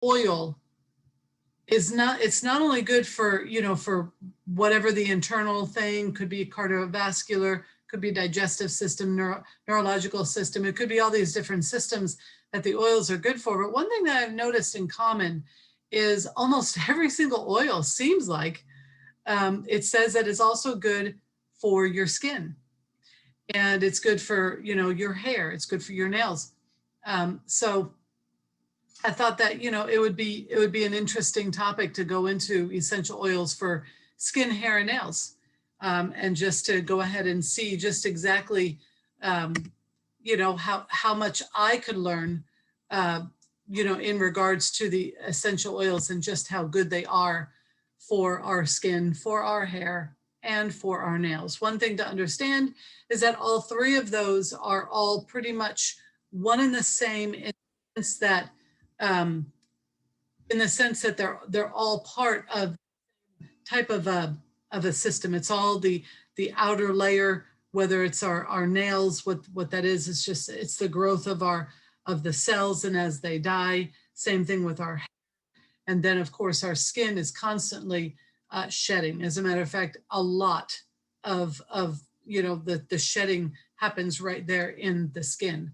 oil is not, it's not only good for, you know, for whatever the internal thing could be, cardiovascular, could be digestive system, neurological system. It could be all these different systems that the oils are good for. But one thing that I've noticed in common is almost every single oil seems like it says that it's also good for your skin, and it's good for, you know, your hair. It's good for your nails. So I thought that, you know, it would be an interesting topic to go into essential oils for skin, hair, and nails, and just to go ahead and see just exactly, you know, how much I could learn, you know, in regards to the essential oils and just how good they are for our skin, for our hair, and for our nails. One thing to understand is that all three of those are all pretty much one and the same in the sense that um, they're all part of type of a system. It's all the outer layer, whether it's our nails. What that is just, it's the growth of the cells, and as they die, same thing with our hair. And then of course our skin is constantly shedding. As a matter of fact, a lot of you know, the shedding happens right there in the skin.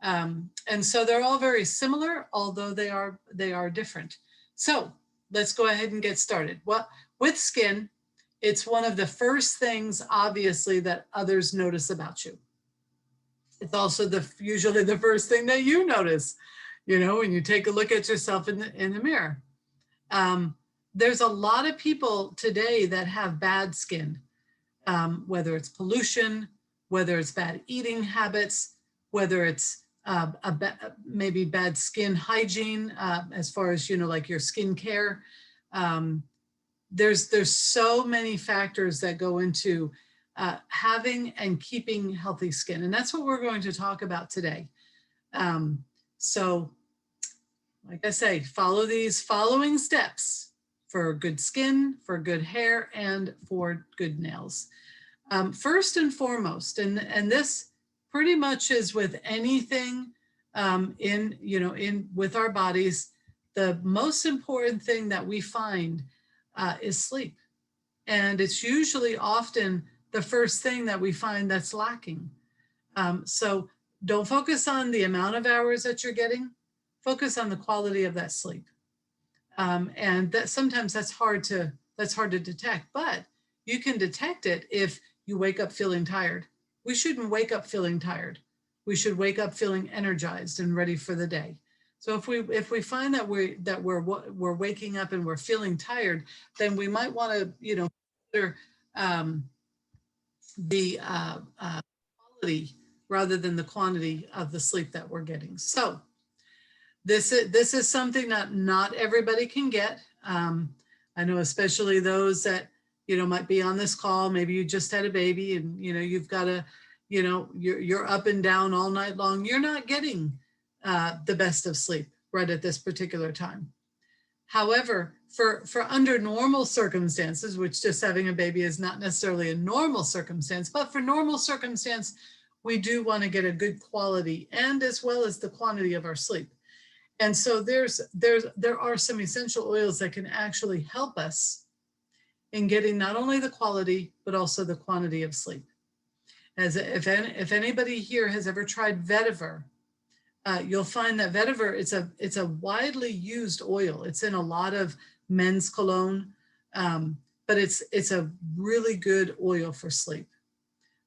And so they're all very similar, although they are different. So let's go ahead and get started. Well, with skin, it's one of the first things, obviously, that others notice about you. It's also usually the first thing that you notice, you know, when you take a look at yourself in the mirror. There's a lot of people today that have bad skin, whether it's pollution, whether it's bad eating habits, whether it's maybe bad skin hygiene, as far as, you know, like your skin care. There's so many factors that go into having and keeping healthy skin. And that's what we're going to talk about today. So like I say, follow these following steps for good skin, for good hair, and for good nails. First and foremost, and this pretty much is with anything with our bodies, the most important thing that we find is sleep. And it's usually often the first thing that we find that's lacking. So don't focus on the amount of hours that you're getting, focus on the quality of that sleep. And that sometimes that's hard to detect, but you can detect it if you wake up feeling tired. We shouldn't wake up feeling tired. We should wake up feeling energized and ready for the day. So if we find that we're waking up and we're feeling tired, then we might want to, you know, consider the quality rather than the quantity of the sleep that we're getting. So this is something that not everybody can get. I know, especially those that, you know, might be on this call. Maybe you just had a baby and, you know, you've got to, you know, you're up and down all night long. You're not getting the best of sleep right at this particular time. However, for under normal circumstances, which just having a baby is not necessarily a normal circumstance, but for normal circumstance, we do want to get a good quality and as well as the quantity of our sleep. And so there are some essential oils that can actually help us in getting not only the quality, but also the quantity of sleep. As if anybody here has ever tried vetiver, you'll find that vetiver, it's a widely used oil. It's in a lot of men's cologne, but it's a really good oil for sleep.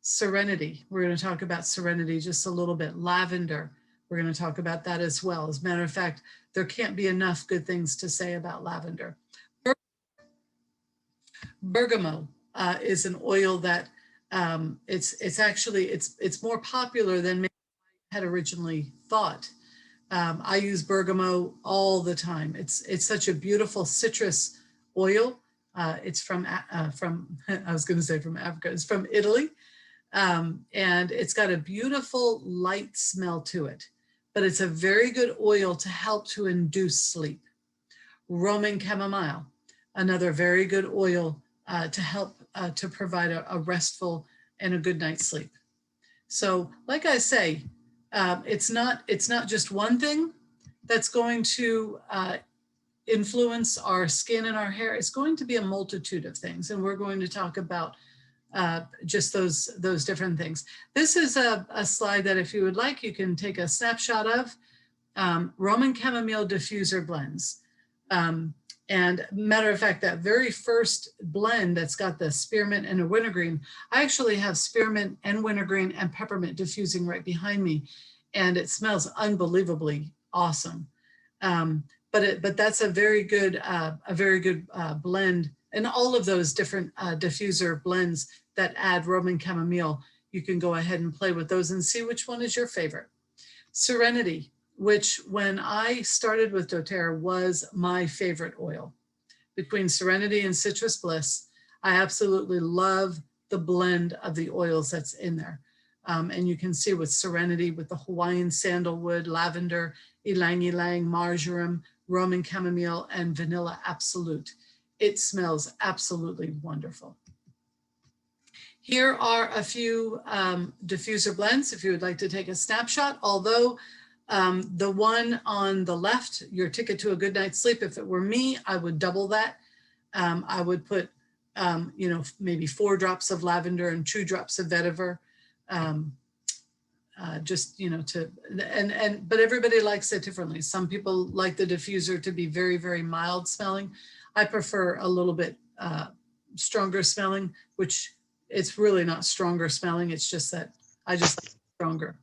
Serenity, we're going to talk about serenity just a little bit. Lavender, we're going to talk about that as well. As a matter of fact, there can't be enough good things to say about lavender. Bergamot is an oil that it's more popular than maybe I had originally thought. I use bergamot all the time. It's such a beautiful citrus oil. It's from I was going to say from Africa. It's from Italy, and it's got a beautiful light smell to it. But it's a very good oil to help to induce sleep. Roman chamomile, another very good oil to help to provide a restful and a good night's sleep. So, like I say, it's not just one thing that's going to influence our skin and our hair, it's going to be a multitude of things. And we're going to talk about just those different things. This is a slide that if you would like, you can take a snapshot of. Roman chamomile diffuser blends. And matter of fact, that very first blend that's got the spearmint and a wintergreen, I actually have spearmint and wintergreen and peppermint diffusing right behind me. And it smells unbelievably awesome. But that's a very good blend. And all of those different diffuser blends that add Roman chamomile, you can go ahead and play with those and see which one is your favorite. Serenity, which when I started with doTERRA was my favorite oil. Between Serenity and Citrus Bliss, I absolutely love the blend of the oils that's in there. And you can see with Serenity, with the Hawaiian sandalwood, lavender, ylang ylang, marjoram, Roman chamomile, and vanilla absolute. It smells absolutely wonderful. Here are a few diffuser blends if you would like to take a snapshot, although the one on the left, your ticket to a good night's sleep, if it were me, I would double that. I would put, you know, maybe 4 drops of lavender and 2 drops of vetiver. Just, you know, but everybody likes it differently. Some people like the diffuser to be very, very mild smelling. I prefer a little bit stronger smelling, which it's really not stronger smelling. It's just that I just like it stronger.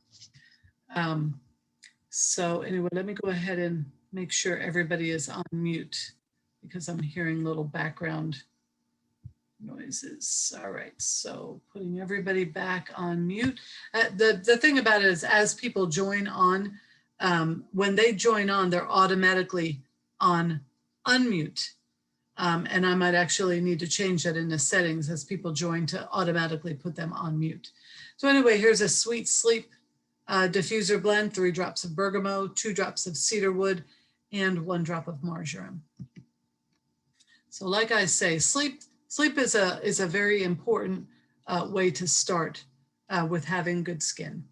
So anyway, let me go ahead and make sure everybody is on mute because I'm hearing little background noises. All right, so putting everybody back on mute. The thing about it is as people join on, when they join on, they're automatically on unmute. And I might actually need to change that in the settings as people join to automatically put them on mute. So anyway, here's a Sweet Sleep diffuser blend, 3 drops of bergamot, 2 drops of cedarwood, and 1 drop of marjoram. So like I say, sleep is a very important way to start with having good skin.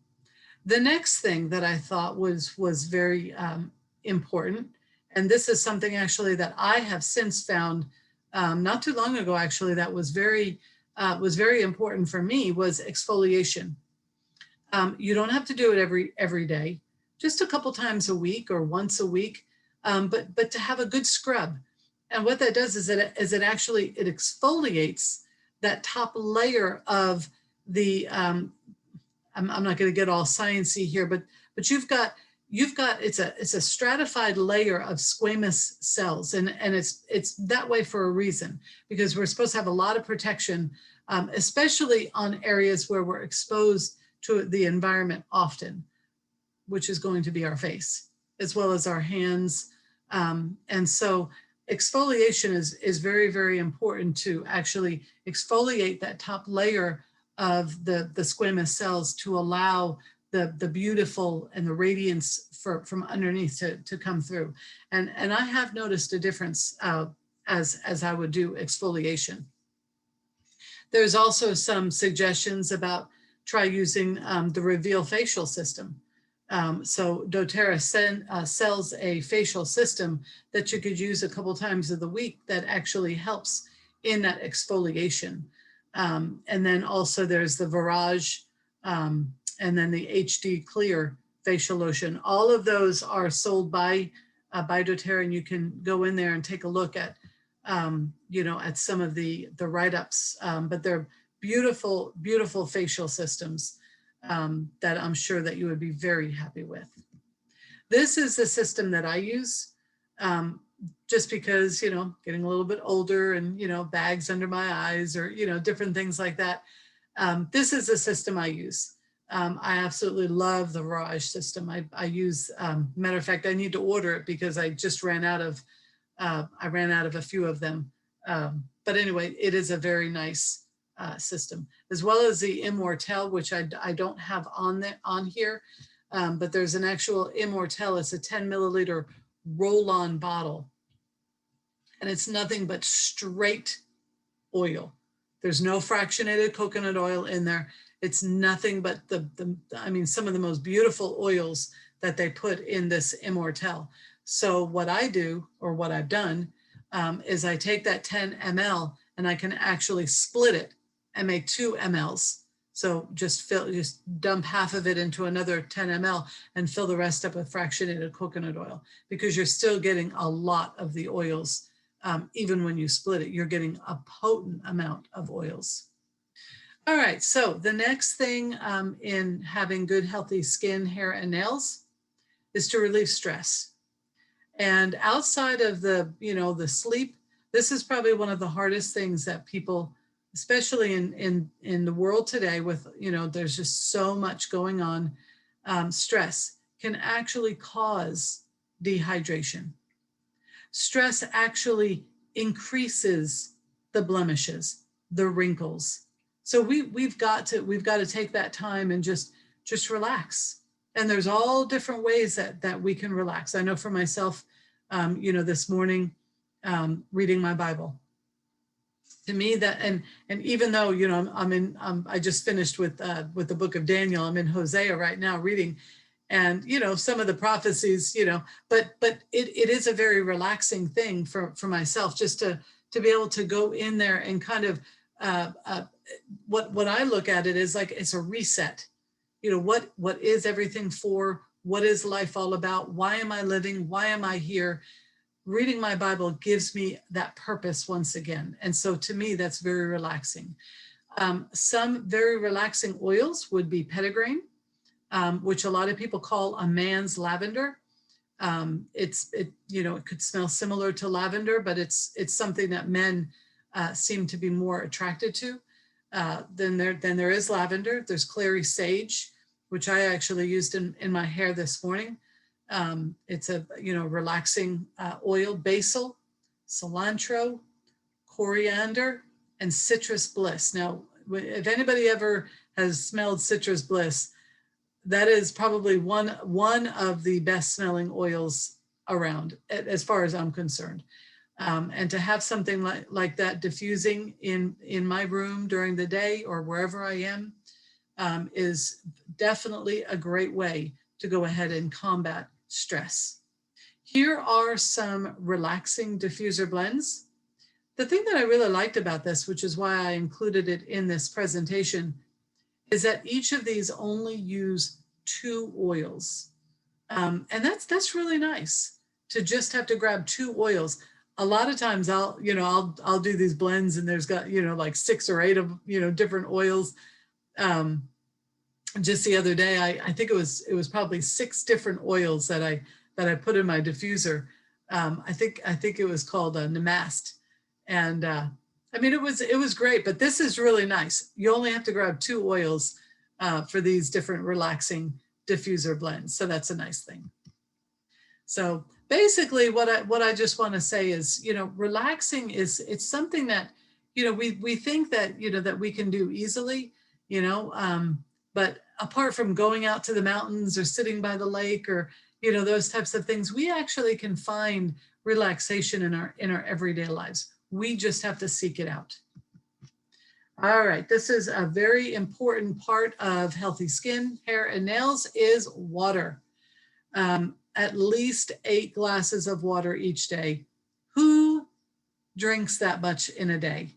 The next thing that I thought was very important, and this is something actually that I have since found not too long ago, actually, that was very important for me, was exfoliation. You don't have to do it every day, just a couple times a week or once a week, but to have a good scrub. And what that does is it actually exfoliates that top layer of the, I'm not going to get all sciencey here, but you've got it's a stratified layer of squamous cells, and it's that way for a reason, because we're supposed to have a lot of protection, especially on areas where we're exposed to the environment often, which is going to be our face, as well as our hands. And so exfoliation is very, very important to actually exfoliate that top layer of the squamous cells to allow the beautiful and the radiance from underneath to come through. And I have noticed a difference as I would do exfoliation. There's also some suggestions about try using the Reveal facial system. So doTERRA sells a facial system that you could use a couple times of the week that actually helps in that exfoliation. And then also there's the Virage and then the HD Clear facial lotion. All of those are sold by doTERRA, and you can go in there and take a look at, you know, at some of the write-ups, but they're beautiful, beautiful facial systems that I'm sure that you would be very happy with. This is the system that I use just because, you know, getting a little bit older and, you know, bags under my eyes or, you know, different things like that. This is the system I use. I absolutely love the Virage system. I use, matter of fact, I need to order it because I just ran out of a few of them. But anyway, it is a very nice system, as well as the Immortelle, which I don't have on here, but there's an actual Immortelle. It's a 10 milliliter roll-on bottle, and it's nothing but straight oil. There's no fractionated coconut oil in there. It's nothing but I mean, some of the most beautiful oils that they put in this Immortelle. So what I do, or what I've done, is I take that 10 ml and I can actually split it and make 2 mLs. So just dump half of it into another 10 ml and fill the rest up with fractionated coconut oil, because you're still getting a lot of the oils. Even when you split it, you're getting a potent amount of oils. All right, so the next thing in having good, healthy skin, hair, and nails is to relieve stress. And outside of the sleep, this is probably one of the hardest things that people, especially in the world today with, there's just so much going on, stress can actually cause dehydration. Stress actually increases the blemishes, the wrinkles. So we've got to take that time and just relax. And there's all different ways that we can relax. I know for myself, this morning, reading my Bible. To me, that and even though I just finished with the book of Daniel. I'm in Hosea right now reading, and some of the prophecies, but it is a very relaxing thing for myself, just to be able to go in there and kind of what I look at it is like it's a reset. What is everything for? What is life all about? Why am I living? Why am I here? Reading my Bible gives me that purpose once again. And so to me, that's very relaxing. Some very relaxing oils would be petitgrain, which a lot of people call a man's lavender. It could smell similar to lavender, but it's something that men seem to be more attracted to. Then there is lavender. There's clary sage, which I actually used in my hair this morning. It's a relaxing oil. Basil, cilantro, coriander, and citrus bliss. Now, if anybody ever has smelled citrus bliss, that is probably one of the best smelling oils around, as far as I'm concerned. And to have something like that diffusing in my room during the day or wherever I am is definitely a great way to go ahead and combat stress. Here are some relaxing diffuser blends. The thing that I really liked about this, which is why I included it in this presentation, is that each of these only use 2 oils. And that's really nice to just have to grab 2 oils. A lot of times I'll do these blends and there's got, like 6 or 8 of, different oils. Just the other day, I think it was probably 6 different oils that I put in my diffuser. I think it was called Namaste. And it was great, but this is really nice. You only have to grab 2 oils for these different relaxing diffuser blends. So that's a nice thing. So basically what I just want to say is, relaxing it's something that, we think that, that we can do easily, but apart from going out to the mountains or sitting by the lake or, those types of things, we actually can find relaxation in our everyday lives. We just have to seek it out. All right, this is a very important part of healthy skin, hair, and nails is water. At least 8 glasses of water each day. Who drinks that much in a day?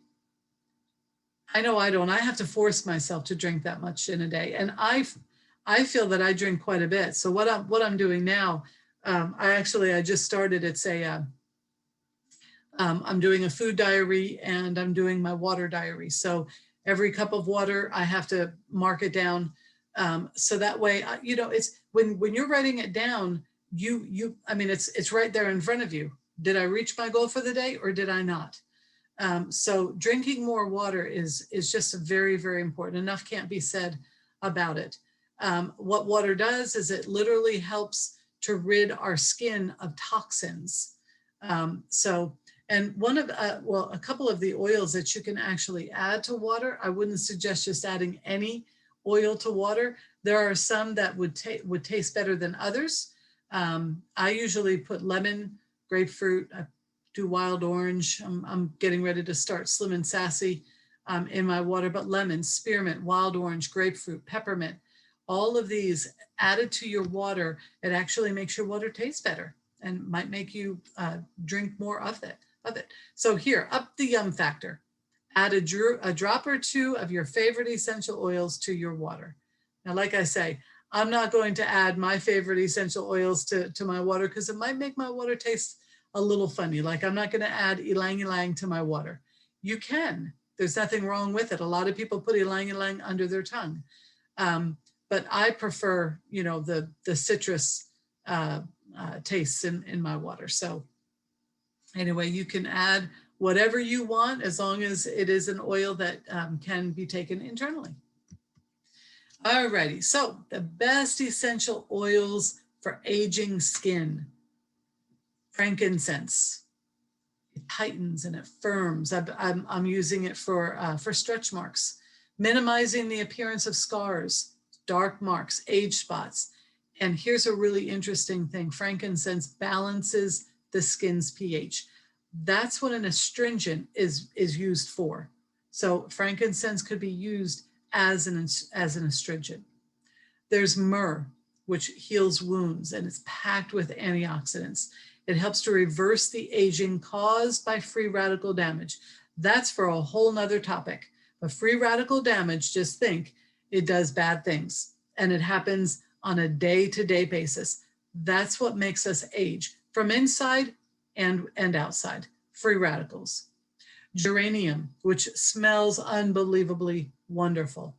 I know I don't. I have to force myself to drink that much in a day. And I feel that I drink quite a bit. So what I'm doing now, I just started, I'm doing a food diary and I'm doing my water diary. So every cup of water, I have to mark it down. So that way, it's when you're writing it down, it's right there in front of you. Did I reach my goal for the day or did I not? So drinking more water is just very, very important. Enough can't be said about it. What water does is it literally helps to rid our skin of toxins. And one of, a couple of the oils that you can actually add to water, I wouldn't suggest just adding any oil to water. There are some that would taste better than others. I usually put lemon, grapefruit, I do wild orange. I'm getting ready to start Slim and Sassy in my water, but lemon, spearmint, wild orange, grapefruit, peppermint, all of these added to your water, it actually makes your water taste better. and might make you drink more of it. So here, up the yum factor. Add a drop or two of your favorite essential oils to your water. Now, like I say, I'm not going to add my favorite essential oils to my water because it might make my water taste a little funny. Like I'm not going to add ylang ylang to my water. You can. There's nothing wrong with it. A lot of people put ylang ylang under their tongue. But I prefer, you know, the citrus tastes in my water. So anyway, you can add whatever you want as long as it is an oil that can be taken internally. Alrighty, so the best essential oils for aging skin. Frankincense. It tightens and it firms. I'm using it for stretch marks, minimizing the appearance of scars, dark marks, age spots. And here's a really interesting thing. Frankincense balances the skin's pH. That's what an astringent is used for. So frankincense could be used as an astringent. There's myrrh, which heals wounds and it's packed with antioxidants. It helps to reverse the aging caused by free radical damage. That's for a whole nother topic. But free radical damage, just think, it does bad things and it happens on a day-to-day basis. That's what makes us age from inside and outside. Free radicals. Geranium, which smells unbelievably wonderful.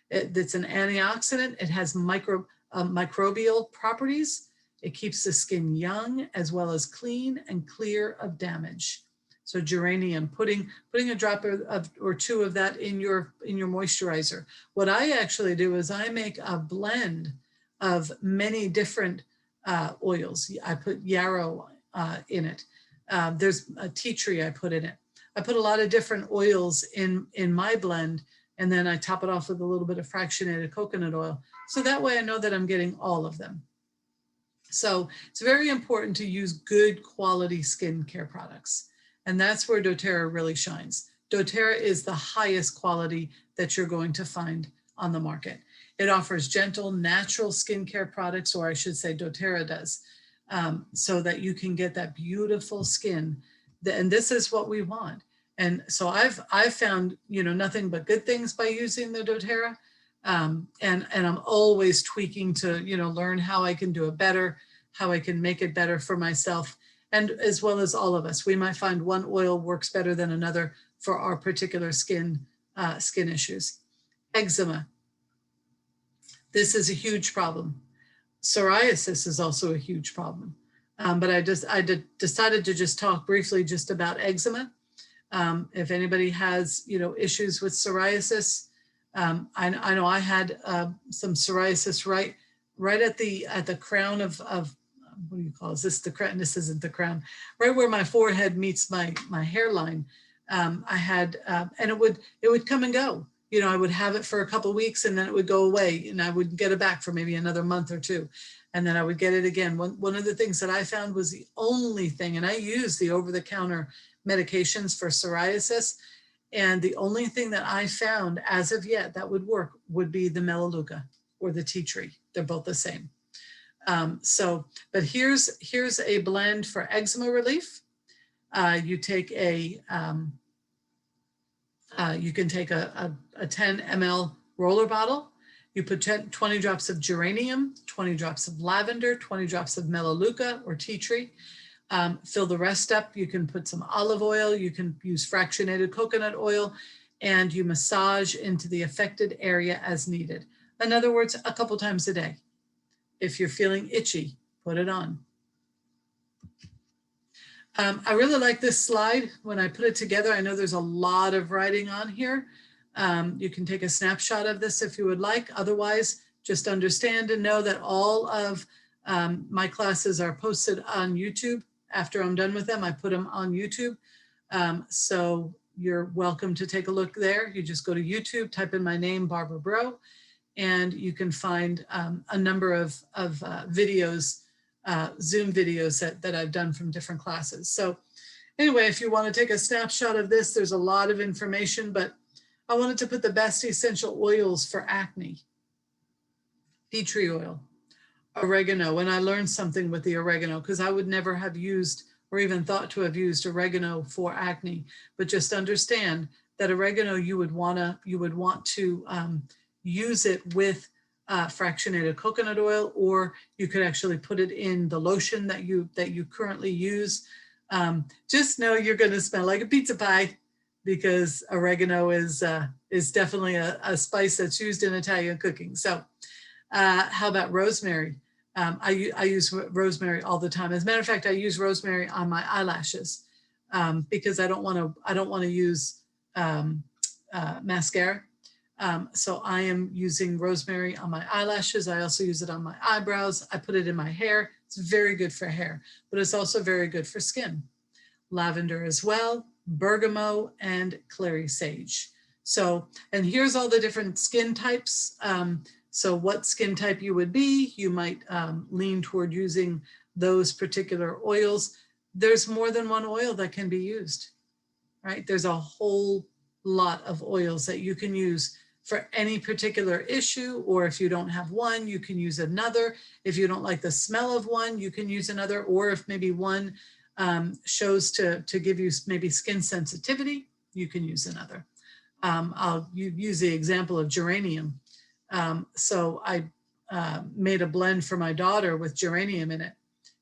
It's an antioxidant. It has microbial properties. It keeps the skin young as well as clean and clear of damage. So geranium, putting a drop or two of that in your moisturizer. What I actually do is I make a blend of many different oils. I put yarrow in it. There's a tea tree I put in it. I put a lot of different oils in my blend, and then I top it off with a little bit of fractionated coconut oil. So that way I know that I'm getting all of them. So it's very important to use good quality skincare products. And that's where doTERRA really shines. doTERRA is the highest quality that you're going to find on the market. It offers gentle, natural skincare products, or I should say doTERRA does, so that you can get that beautiful skin. And this is what we want. And so I've found, you know, nothing but good things by using the doTERRA. And I'm always tweaking to, you know, learn how I can do it better, how I can make it better for myself, and as well as all of us. We might find one oil works better than another for our particular skin issues. Eczema. This is a huge problem. Psoriasis is also a huge problem. But I decided to just talk briefly just about eczema. If anybody has, you know, issues with psoriasis, I know I had some psoriasis right at the crown of what do you call it? Is this the crown? This isn't the crown. Right where my forehead meets my hairline. I had, and it would come and go. You know, I would have it for a couple of weeks and then it would go away and I would get it back for maybe another month or two. And then I would get it again. One of the things that I found was the only thing, and I use the over-the-counter medications for psoriasis, and the only thing that I found as of yet that would work would be the Melaleuca or the tea tree. They're both the same. But here's a blend for eczema relief. You take you can take a 10 ml roller bottle. You put 20 drops of geranium, 20 drops of lavender, 20 drops of Melaleuca or tea tree. Fill the rest up. You can put some olive oil. You can use fractionated coconut oil, and you massage into the affected area as needed. In other words, a couple times a day. If you're feeling itchy, put it on. I really like this slide. When I put it together, I know there's a lot of writing on here. You can take a snapshot of this if you would like. Otherwise, just understand and know that all of my classes are posted on YouTube. After I'm done with them, I put them on YouTube. So you're welcome to take a look there. You just go to YouTube, type in my name, Barbara Breaux, and you can find a number of videos, Zoom videos that I've done from different classes. So anyway, if you want to take a snapshot of this, there's a lot of information, but I wanted to put the best essential oils for acne. Tea tree oil, oregano, and I learned something with the oregano because I would never have used or even thought to have used oregano for acne, but just understand that oregano you would want to use it with fractionated coconut oil, or you could actually put it in the lotion that you currently use. Just know you're going to smell like a pizza pie, because oregano is definitely a spice that's used in Italian cooking. So how about rosemary? I use rosemary all the time. As a matter of fact, I use rosemary on my eyelashes because I don't want to use mascara. So I am using rosemary on my eyelashes. I also use it on my eyebrows. I put it in my hair. It's very good for hair, but it's also very good for skin. Lavender as well, bergamot, and clary sage. So, and here's all the different skin types. So what skin type you would be, you might lean toward using those particular oils. There's more than one oil that can be used, right? There's a whole lot of oils that you can use for any particular issue, or if you don't have one, you can use another. If you don't like the smell of one, you can use another, or if maybe one shows to give you maybe skin sensitivity, you can use another. I'll use the example of geranium. So I made a blend for my daughter with geranium in it.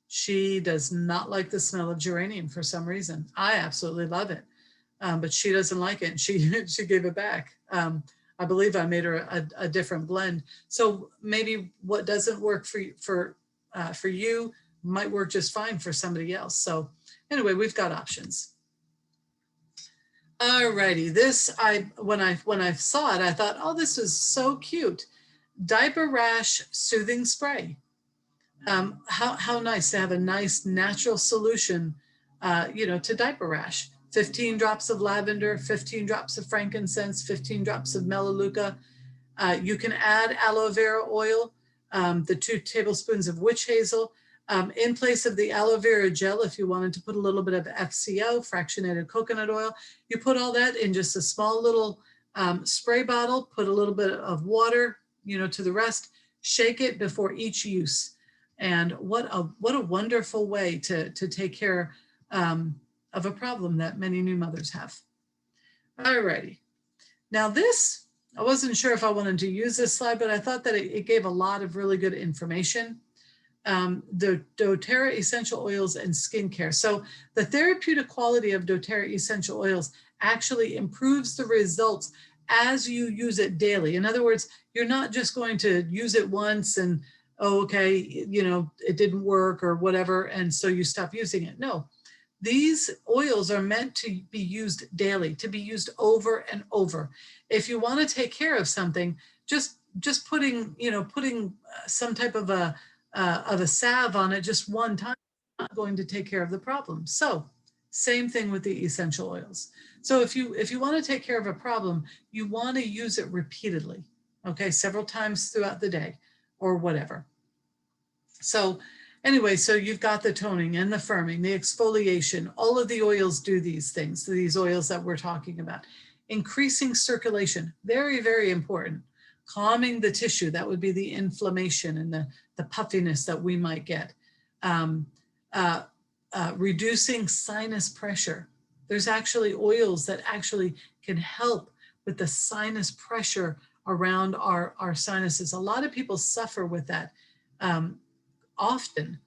She does not like the smell of geranium for some reason. I absolutely love it, but she doesn't like it. And she gave it back. I believe I made her a different blend. So maybe what doesn't work for you might work just fine for somebody else. So anyway, we've got options. Alrighty, this when I saw it, I thought, oh, this is so cute. Diaper rash soothing spray. How nice to have a nice natural solution, to diaper rash. 15 drops of lavender, 15 drops of frankincense, 15 drops of melaleuca. You can add aloe vera oil, the 2 tablespoons of witch hazel. In place of the aloe vera gel, if you wanted to put a little bit of FCO, fractionated coconut oil, you put all that in just a small little spray bottle, put a little bit of water, to the rest, shake it before each use. And what a wonderful way to take care of a problem that many new mothers have. All righty. Now this, I wasn't sure if I wanted to use this slide, but I thought that it gave a lot of really good information. The doTERRA essential oils and skincare. So the therapeutic quality of doTERRA essential oils actually improves the results as you use it daily. In other words, you're not just going to use it once and, oh, okay, it didn't work or whatever, and so you stop using it. No, these oils are meant to be used daily, to be used over and over. If you want to take care of something, just putting some type of a salve on it just one time is not going to take care of the problem. So same thing with the essential oils. So if you want to take care of a problem, you want to use it repeatedly, okay, several times throughout the day or whatever. So anyway, so you've got the toning and the firming, the exfoliation, all of the oils do these things, these oils that we're talking about. Increasing circulation, very, very important. Calming the tissue, that would be the inflammation and the puffiness that we might get. Reducing sinus pressure. There's actually oils that actually can help with the sinus pressure around our sinuses. A lot of people suffer with that often,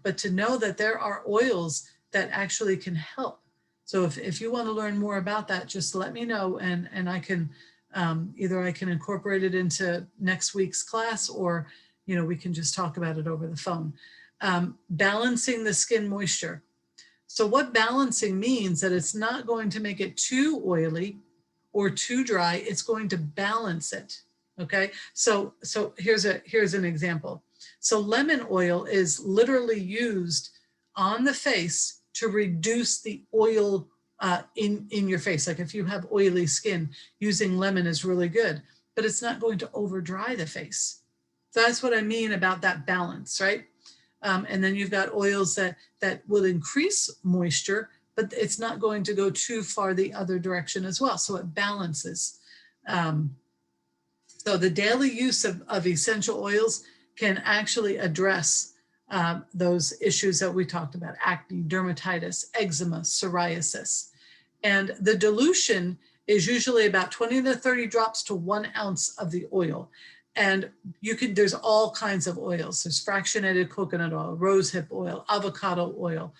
but to know that there are oils that actually can help. So if you want to learn more about that, just let me know, and I can either I can incorporate it into next week's class, or we can just talk about it over the phone. Balancing the skin moisture. So what balancing means, that it's not going to make it too oily or too dry. It's going to balance it. Okay. So here's an example. So lemon oil is literally used on the face to reduce the oil in your face. Like if you have oily skin, using lemon is really good, but it's not going to over dry the face. So that's what I mean about that balance, right? And then you've got oils that will increase moisture, but it's not going to go too far the other direction as well. So it balances. So the daily use of essential oils can actually address those issues that we talked about: acne, dermatitis, eczema, psoriasis. And the dilution is usually about 20 to 30 drops to 1 ounce of the oil. And there's all kinds of oils. There's fractionated coconut oil, rosehip oil, avocado oil,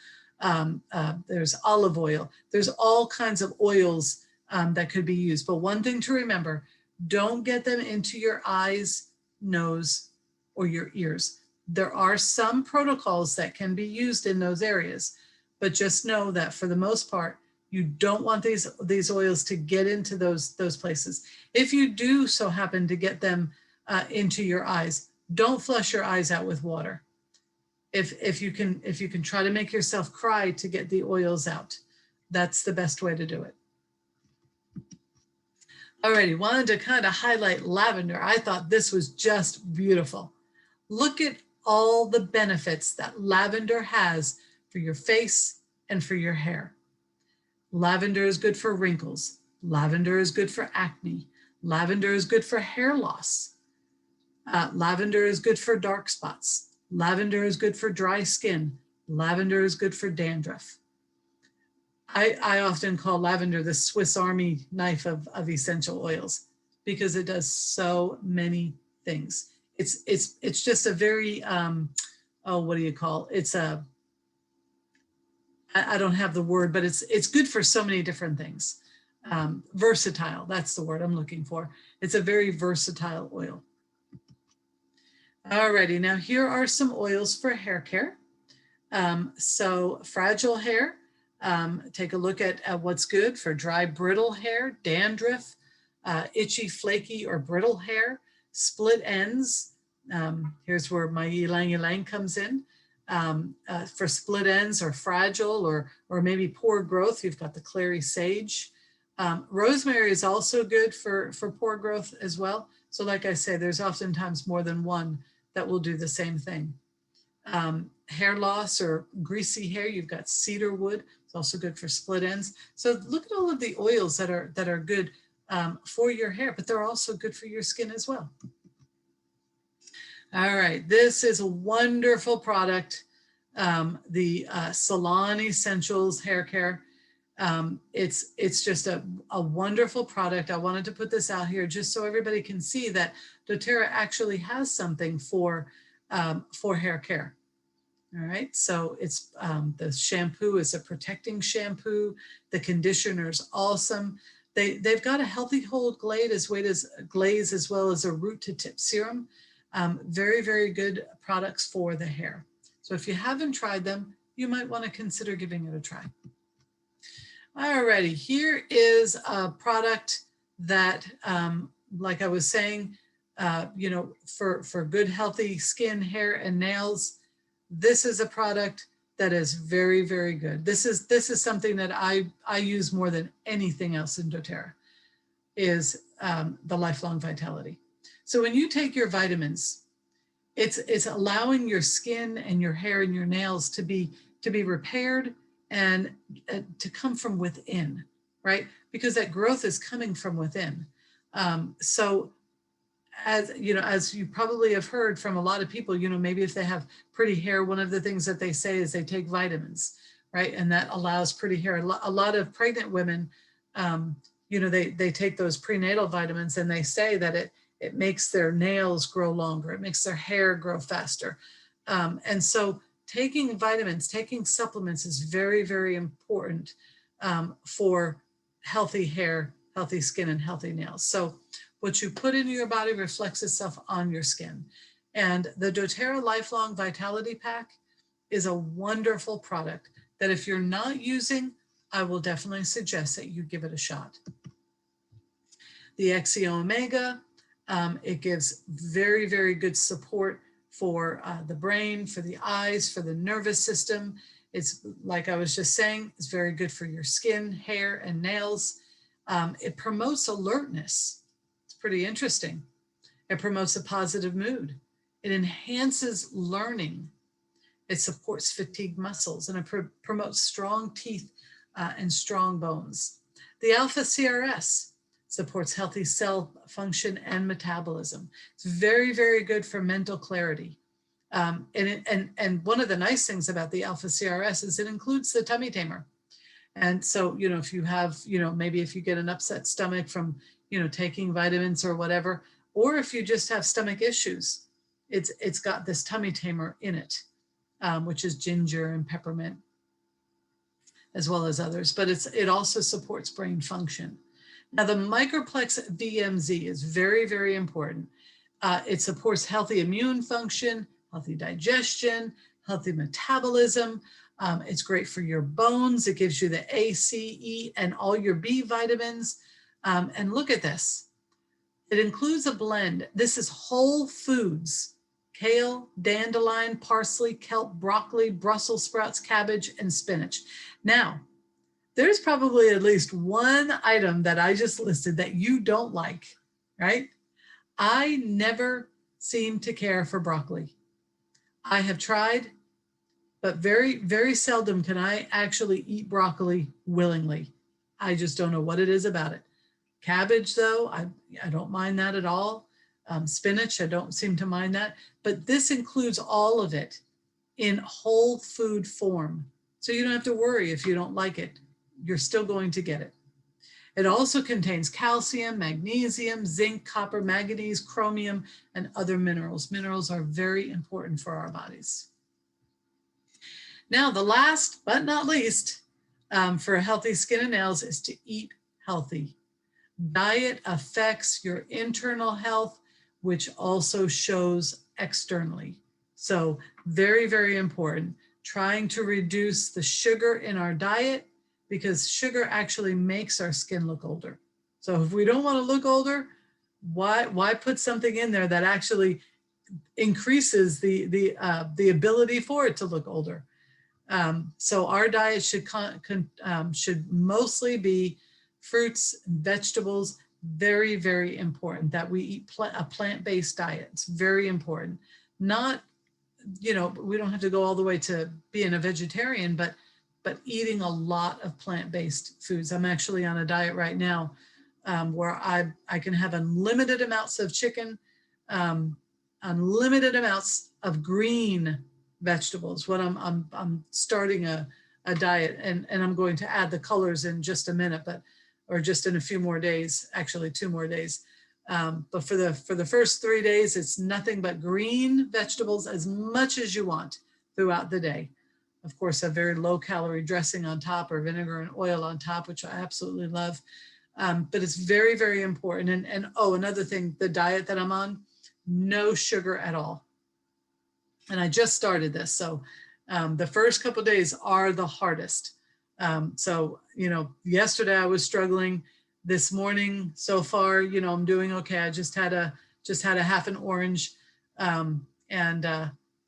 there's olive oil. There's all kinds of oils that could be used. But one thing to remember, don't get them into your eyes, nose, or your ears. There are some protocols that can be used in those areas, but just know that for the most part, you don't want these oils to get into those places. If you do so happen to get them into your eyes, don't flush your eyes out with water. If you can try to make yourself cry to get the oils out, that's the best way to do it. Alrighty, wanted to kind of highlight lavender. I thought this was just beautiful. Look at all the benefits that lavender has for your face and for your hair. Lavender is good for wrinkles. Lavender is good for acne. Lavender is good for hair loss. Lavender is good for dark spots. Lavender is good for dry skin. Lavender is good for dandruff. I often call lavender the Swiss Army knife of essential oils because it does so many things. It's just a very, what do you call it? It's a, I don't have the word, but it's good for so many different things. Versatile, that's the word I'm looking for. It's a very versatile oil. Alrighty, now here are some oils for hair care. So fragile hair, take a look at what's good for dry, brittle hair, dandruff, itchy, flaky, or brittle hair, split ends. Here's where my ylang ylang comes in. For split ends or fragile or maybe poor growth, you've got the clary sage. Rosemary is also good for poor growth as well. So like I say, there's oftentimes more than one that will do the same thing. Hair loss or greasy hair, you've got cedarwood. It's also good for split ends. So look at all of the oils that are good for your hair, but they're also good for your skin as well. All right, this is a wonderful product, the Salon Essentials Hair Care. It's just a wonderful product. I wanted to put this out here just so everybody can see that doTERRA actually has something for hair care. All right, so it's the shampoo is a protecting shampoo. The conditioner is awesome. They've got a healthy hold glaze as well as a root to tip serum. Very, very good products for the hair. So if you haven't tried them, you might want to consider giving it a try. Alrighty, here is a product that, like I was saying, you know, for good, healthy skin, hair, and nails, this is a product that is very, very good. This is something that I use more than anything else in doTERRA, is the Lifelong Vitality. So when you take your vitamins, it's allowing your skin and your hair and your nails to be repaired and to come from within, right? Because that growth is coming from within. So as you know, as you probably have heard from a lot of people, you know, maybe if they have pretty hair, one of the things that they say is they take vitamins, right? And that allows pretty hair. A lot of pregnant women, you know, they take those prenatal vitamins and they say that it makes their nails grow longer. It makes their hair grow faster. And so taking vitamins, taking supplements is very, very important for healthy hair, healthy skin, and healthy nails. So what you put into your body reflects itself on your skin. And the doTERRA Lifelong Vitality Pack is a wonderful product that if you're not using, I will definitely suggest that you give it a shot. The XE Omega, it gives very, very good support for the brain, for the eyes, for the nervous system. It's, like I was just saying, it's very good for your skin, hair, and nails. It promotes alertness. It's pretty interesting. It promotes a positive mood. It enhances learning. It supports fatigued muscles, and it promotes strong teeth and strong bones. The Alpha CRS, supports healthy cell function and metabolism. It's very, very good for mental clarity. And one of the nice things about the Alpha CRS is it includes the tummy tamer. And so, you know, if you have, you know, maybe if you get an upset stomach from, you know, taking vitamins or whatever, or if you just have stomach issues, it's got this tummy tamer in it, which is ginger and peppermint, as well as others, but it also supports brain function. Now, the Microplex VMZ is very, very important. It supports healthy immune function, healthy digestion, healthy metabolism. It's great for your bones. It gives you the A, C, E, and all your B vitamins. And look at this. It includes a blend. This is whole foods: kale, dandelion, parsley, kelp, broccoli, Brussels sprouts, cabbage, and spinach. Now, there's probably at least one item that I just listed that you don't like, right? I never seem to care for broccoli. I have tried, but very, very seldom can I actually eat broccoli willingly. I just don't know what it is about it. Cabbage, though, I don't mind that at all. Spinach, I don't seem to mind that. But this includes all of it in whole food form. So you don't have to worry if you don't like it. You're still going to get it. It also contains calcium, magnesium, zinc, copper, manganese, chromium, and other minerals. Minerals are very important for our bodies. Now, the last but not least for healthy skin and nails is to eat healthy. Diet affects your internal health, which also shows externally. So very, very important. Trying to reduce the sugar in our diet, because sugar actually makes our skin look older. So if we don't want to look older, why put something in there that actually increases the ability for it to look older? So our diet should mostly be fruits and vegetables. Very, very important that we eat a plant-based diet. It's very important. Not, you know, we don't have to go all the way to being a vegetarian, but eating a lot of plant-based foods. I'm actually on a diet right now where I can have unlimited amounts of chicken, unlimited amounts of green vegetables. When I'm starting a diet, and I'm going to add the colors in just a minute, or just in a few more days, actually 2 more days. But for the first 3 days, it's nothing but green vegetables, as much as you want throughout the day. Of course, a very low calorie dressing on top, or vinegar and oil on top, which I absolutely love. But it's very, very important. And oh, another thing, the diet that I'm on, no sugar at all. And I just started this. So the first couple of days are the hardest. So, you know, yesterday I was struggling. This morning, so far, you know, I'm doing okay. I just had a half an orange.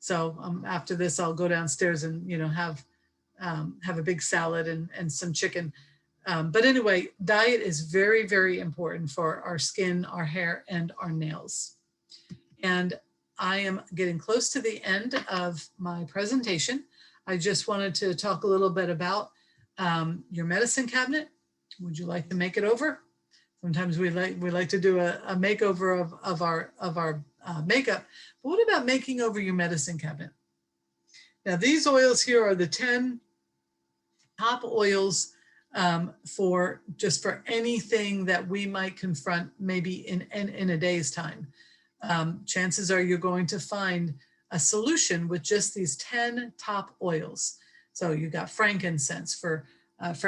So after this, I'll go downstairs and, you know, have a big salad and some chicken. But anyway, diet is very, very important for our skin, our hair, and our nails. And I am getting close to the end of my presentation. I just wanted to talk a little bit about your medicine cabinet. Would you like to make it over? Sometimes we like to do a makeover of our makeup. But what about making over your medicine cabinet? Now, these oils here are the 10 top oils for anything that we might confront maybe in a day's time. Chances are you're going to find a solution with just these 10 top oils. So you got frankincense for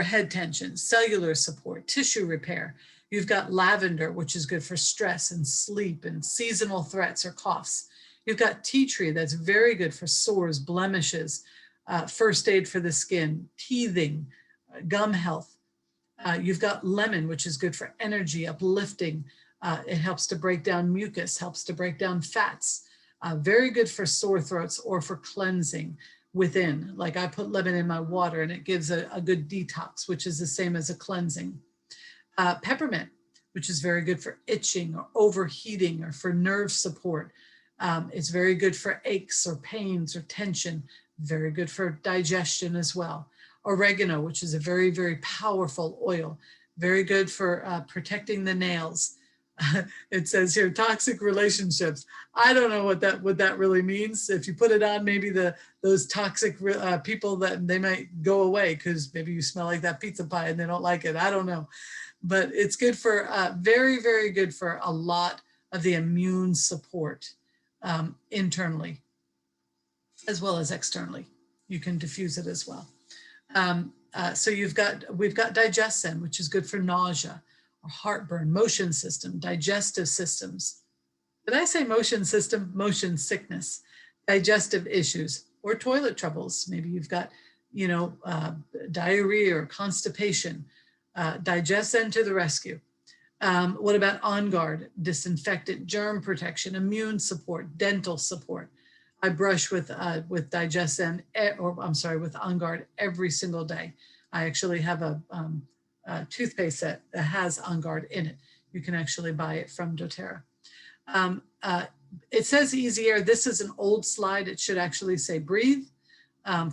head tension, cellular support, tissue repair. You've got lavender, which is good for stress and sleep and seasonal threats or coughs. You've got tea tree, that's very good for sores, blemishes, first aid for the skin, teething, gum health. You've got lemon, which is good for energy, uplifting. It helps to break down mucus, helps to break down fats. Very good for sore throats or for cleansing within. Like I put lemon in my water and it gives a good detox, which is the same as a cleansing. Peppermint, which is very good for itching or overheating or for nerve support. It's very good for aches or pains or tension. Very good for digestion as well. Oregano, which is a very, very powerful oil. very good for protecting the nails. It says here, toxic relationships. I don't know what that really means. If you put it on, maybe those toxic people, that they might go away because maybe you smell like that pizza pie and they don't like it. I don't know, but it's good for very, very good for a lot of the immune support internally as well as externally. You can diffuse it as well. So we've got DigestZen, which is good for nausea or heartburn, motion system, digestive systems. Did I say motion system? Motion sickness, digestive issues, or toilet troubles. Maybe you've got, diarrhea or constipation. DigestZen to the rescue. What about On Guard? Disinfectant, germ protection, immune support, dental support. I brush with DigestZen, with On Guard every single day. I actually have a toothpaste that has On Guard in it. You can actually buy it from doTERRA. It says Easy Air. This is an old slide. It should actually say breathe.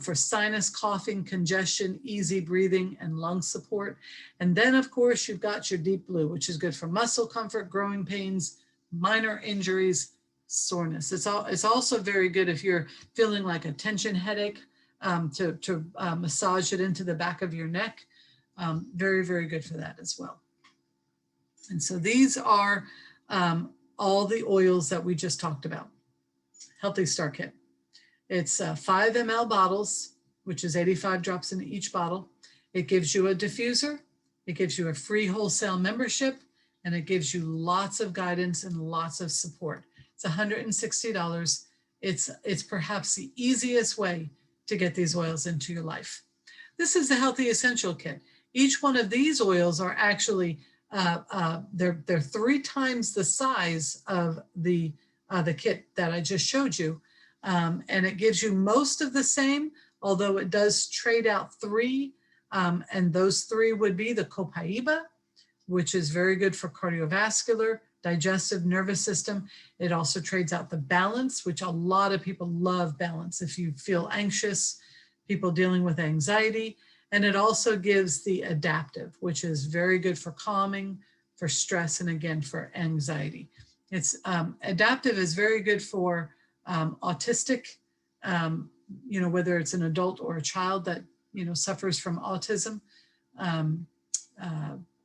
For sinus, coughing, congestion, easy breathing, and lung support. And then, of course, you've got your Deep Blue, which is good for muscle comfort, growing pains, minor injuries, soreness. It's also very good if you're feeling like a tension headache, to massage it into the back of your neck. Very, very good for that as well. And so these are all the oils that we just talked about. Healthy Start Kit. It's 5 ml bottles, which is 85 drops in each bottle. It gives you a diffuser. It gives you a free wholesale membership, and it gives you lots of guidance and lots of support. It's $160. It's perhaps the easiest way to get these oils into your life. This is the Healthy Essential Kit. Each one of these oils are actually, they're 3 times the size of the kit that I just showed you. And it gives you most of the same, although it does trade out 3. And those 3 would be the Copaiba, which is very good for cardiovascular, digestive, nervous system. It also trades out the Balance, which a lot of people love Balance if you feel anxious, people dealing with anxiety. And it also gives the Adaptive, which is very good for calming, for stress, and again, for anxiety. It's Adaptive is very good for autistic, whether it's an adult or a child that, suffers from autism.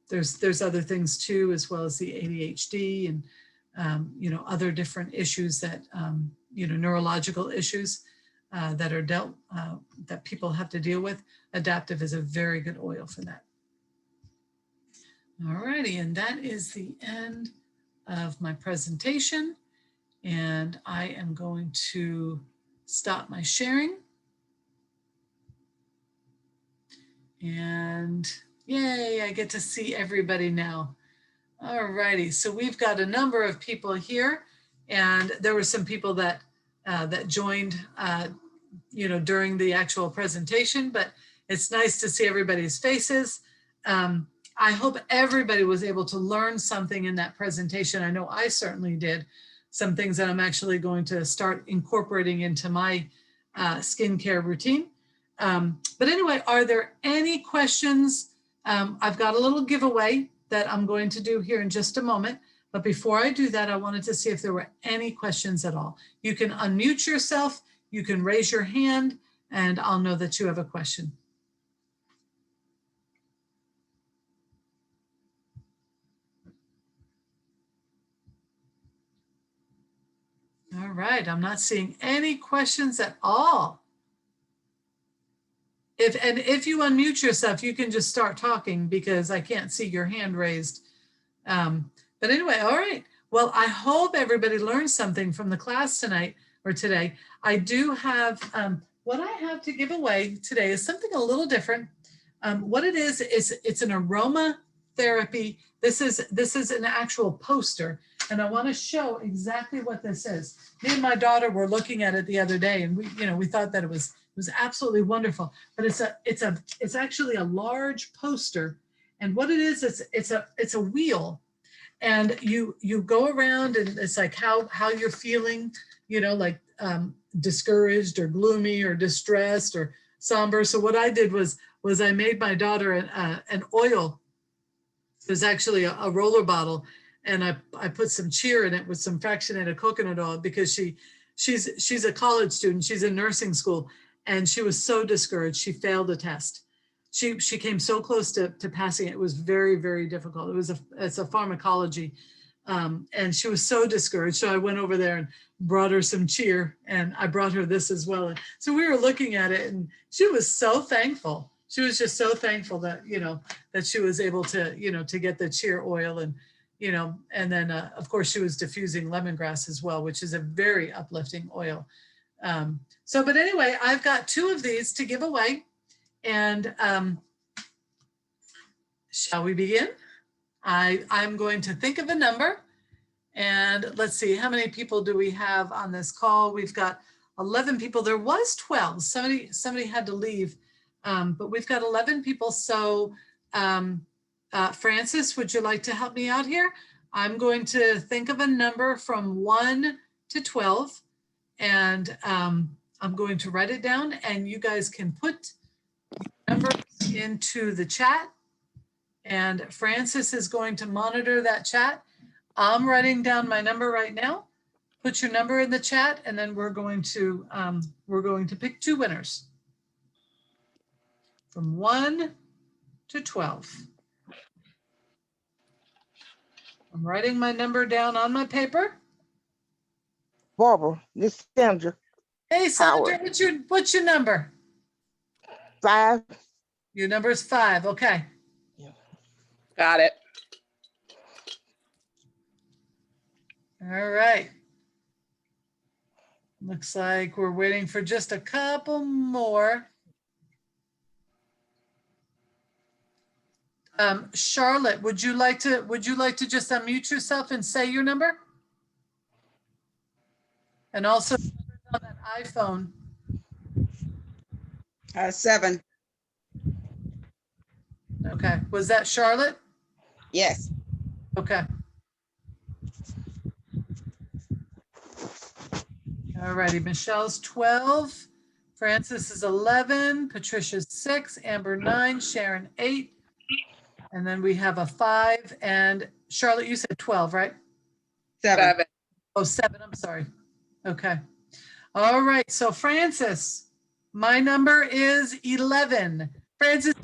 There's other things too, as well as the ADHD and, other different issues that, neurological issues that are that people have to deal with. Adaptive is a very good oil for that. All righty, and that is the end of my presentation. And I am going to stop my sharing. And yay, I get to see everybody now. All righty, so we've got a number of people here, and there were some people that that joined during the actual presentation, but it's nice to see everybody's faces. I hope everybody was able to learn something in that presentation. I know I certainly did. Some things that I'm actually going to start incorporating into my skincare routine. But anyway, are there any questions? I've got a little giveaway that I'm going to do here in just a moment. But before I do that, I wanted to see if there were any questions at all. You can unmute yourself, you can raise your hand, and I'll know that you have a question. All right, I'm not seeing any questions at all. If you unmute yourself, you can just start talking because I can't see your hand raised. But anyway, all right. Well, I hope everybody learned something from the class tonight or today. I do have, what I have to give away today is something a little different. What it is it's an aroma therapy. This is an actual poster, and I want to show exactly what this is. Me and my daughter were looking at it the other day, and we thought that it was absolutely wonderful. But it's actually a large poster, and what it is, it's a wheel, and you go around, and it's like how you're feeling, like discouraged or gloomy or distressed or somber. So what I did was I made my daughter an oil It was actually a roller bottle, and I put some cheer in it with some fractionated coconut oil because she's a college student. She's in nursing school, and she was so discouraged. She failed a test. She came so close to passing. It was very, very difficult. It's a pharmacology. And she was so discouraged. So I went over there and brought her some cheer, and I brought her this as well. And so we were looking at it, and she was so thankful. She was just so thankful that, that she was able to, to get the cheer oil, and, and then of course she was diffusing lemongrass as well, which is a very uplifting oil. But anyway, I've got 2 of these to give away, and shall we begin? I'm going to think of a number, and let's see, how many people do we have on this call? We've got 11 people. There was 12. Somebody had to leave, but we've got 11 people. So Francis, would you like to help me out here? I'm going to think of a number from 1 to 12, and I'm going to write it down, and you guys can put numbers into the chat. And Francis is going to monitor that chat. I'm writing down my number right now. Put your number in the chat, and then we're going to pick 2 winners from 1 to 12. I'm writing my number down on my paper. Barbara, this is Sandra. Hey, Sandra, what's your number? 5. Your number is 5. Okay. Got it. All right. Looks like we're waiting for just a couple more. Charlotte, would you like to just unmute yourself and say your number? And also on that iPhone. 7. Okay. Was that Charlotte? Yes. Okay. All righty. Michelle's 12. Francis is 11. Patricia's 6. Amber 9. Sharon 8. And then we have a 5. And Charlotte, you said 12, right? 7. Oh, 7. I'm sorry. Okay. All right. So Francis, my number is 11. Francis,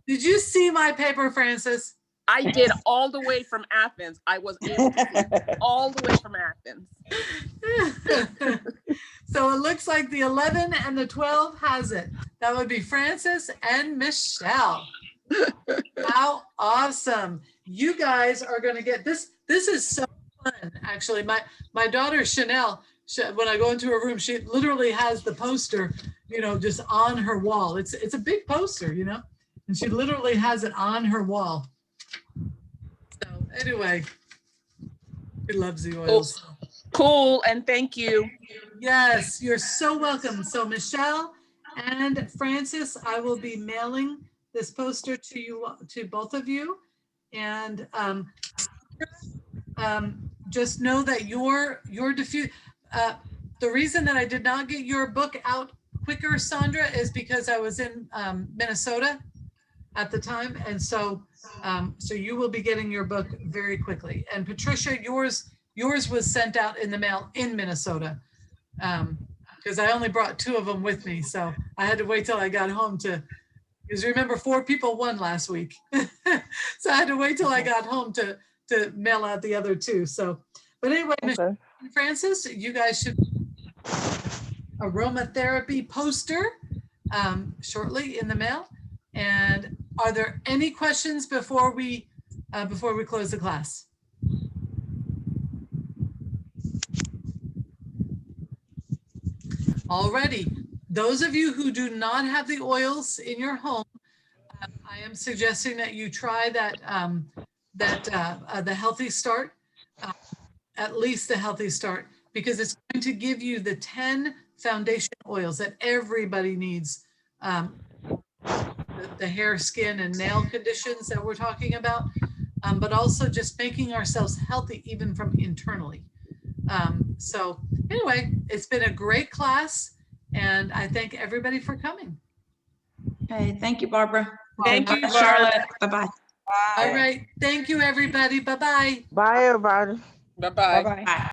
did you see my paper, Francis? I did all the way from Athens. I was able to see all the way from Athens. So it looks like the 11 and the 12 has it. That would be Francis and Michelle. How awesome. You guys are going to get this. This is so fun. Actually, my daughter Chanel, when I go into her room, she literally has the poster, just on her wall. It's a big poster, and she literally has it on her wall. So anyway, she loves the oils. Cool, and thank you. Yes, you're so welcome. So Michelle and Francis, I will be mailing this poster to you, to both of you. And just know that your diffuse, the reason that I did not get your book out quicker, Sandra, is because I was in Minnesota at the time. And so you will be getting your book very quickly. And Patricia, yours was sent out in the mail in Minnesota, because I only brought 2 of them with me. So I had to wait till I got home because remember 4 people won last week. So I had to wait till I got home to mail out the other 2. So, but anyway, Okay. Michelle and Francis, you guys should aromatherapy poster shortly in the mail. And are there any questions before we close the class? Alrighty, those of you who do not have the oils in your home, I am suggesting that you try the Healthy Start, at least the Healthy Start, because it's going to give you the 10 foundation oils that everybody needs. The hair, skin, and nail conditions that we're talking about, but also just making ourselves healthy even from internally. So anyway, it's been a great class, and I thank everybody for coming. Okay, thank you, Barbara. Thank you, Charlotte. Barbara. Bye-bye. All right. Thank you, everybody. Bye-bye. Bye, everybody. Bye-bye. Bye-bye.